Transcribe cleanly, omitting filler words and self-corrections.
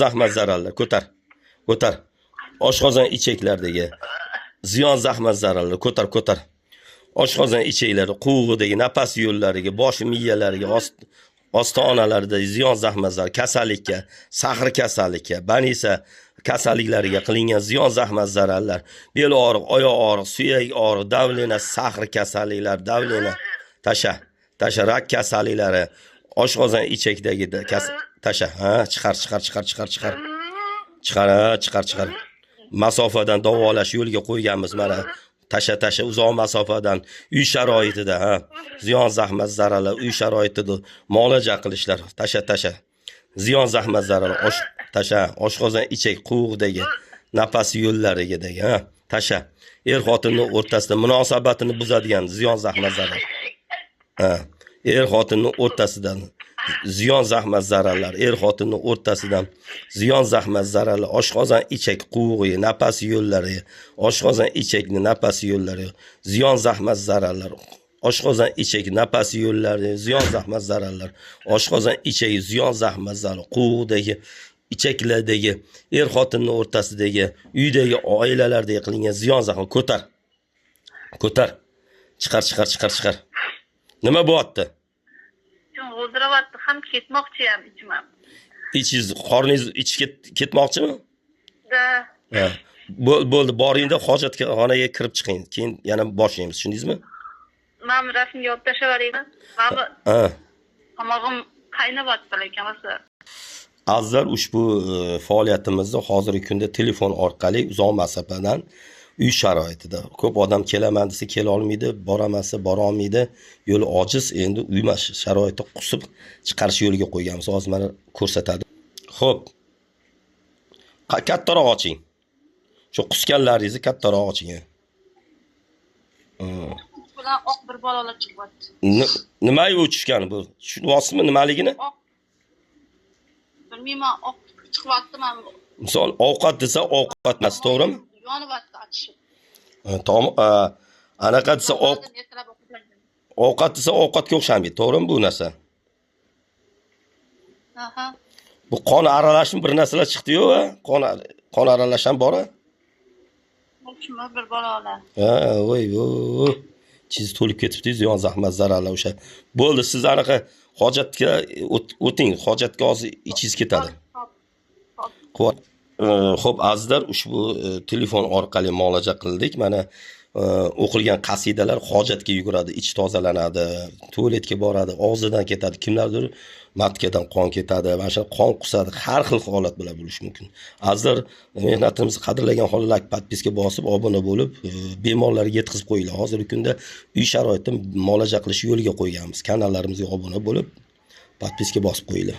zahmat zararlar ko'tar. Ko'tar. Oshqozon ichaklardagi ziyon zahmat zararlar ko'tar. Oshqozon ichaklari, quvg'idagi, nafas yo'llariga, bosh miyalariga, osti onalarida ziyon zahmat zarar, kasallikka, sahr kasallikka, banisa kasalliklariga qilingan ziyon zahmat zararlar, bel og'riq, oyoq og'riq, suyak og'riq, davlena, sahr kasalliklar, davlena, tasha rak kasalliklari, oshqozon ichakdagi tasha, chiqar. Masofadan davolash yo'lga qo'yganmiz mana. Tasha uzoq masofadan uy sharoitida, ziyon zahmat zararlar uy sharoitida muolaja qilishlar. Tasha. Ziyon zahmat zararlar oshqozon ichak quvg'idagi, nafas yo'llaridagi, tasha. Er-xotinning o'rtasida munosabatini buzadigan ziyon zahmat zarar. Er-xotinning o'rtasidan ziyon zahmat zararlar, er-xotinning o'rtasidan ziyon zahmat zararlar, oshqozon ichak quvg'i, nafas yo'llari, oshqozon ichakning nafas yo'llari, ziyon zahmat zararlar, oshqozon ichak nafas yo'llari, ziyon zahmat zararlar, oshqozon ichak ziyon zahmat zararlar, quvg'idagi, ichaklardagi, er-xotinning o'rtasidagi, uydagi oilalarda qilingan ziyon zahmat ko'tar. Chiqar. Nima bo'lyapti? G'o'ziravatdi ham ketmoqchi ham ichmam. İçiz, qorningiz ichga ketmoqchimi? Da. Bo'ldi, boringda hojatxonaga kirib chiqing. Keyin yana boshlaymiz, tushundingizmi? Men rasmga olib tashlaveraymi? Mana tomog'im qaynabyapti lekin o'zi. Azizlar, ushbu faoliyatimizda hozirgi kunda telefon orqali uzoq masofadan uy sharoitida ko'p odam kelaman desa kela olmaydi, boraman desa bora olmaydi, yo'li ojiz, endi uy sharoitida qusib chiqarish yo'liga qo'yganmiz. Hozir mana ko'rsatadi. Xo'p. Kattaroq oching. Shu qusganlaringizni kattaroq oching. Bular oq bir bolalar chiqyapti. Nimaga uchishgan bu? Tushunyapsizmi nimaligini? Bilmayman, oq chiqyapti mana. Misol ovqat desa ovqat emas, to'g'rimi? Yonyapti achishib. Anaqa desa ovqat desa ovqatga o'xshamaydi, to'g'rimi bu narsa? Bu qon aralashib bir narsalar chiqdi-yu, qon aralasham bor-a? Shunga bir bolalar. Voy. Chiz to'lib ketibdi, ziyon zahmat zararlar o'sha. Bo'ldi, siz anaqa hojatga o'ting, hojatga hozir ichingiz ketadi. Xo'p, azizlar, ushbu telefon orqali muolaja qildik. Mana o'qilgan qasidalar hojatga yuguradi, ich tozalanadi, tualetga boradi, og'zidan ketadi, kimlardir matkadan qon ketadi, mana shu qon qusadi, har xil holat bilan bo'lishi mumkin. Azizlar, mehnatimizni qadrlagan holda like, podpiska bosib, obuna bo'lib, bemorlarga yetkazib qo'yinglar. Hozirgi kunda uy sharoitida muolaja qilish yo'liga qo'yganmiz. Kanallarimizga obuna bo'lib, podpiska bosib qo'yinglar.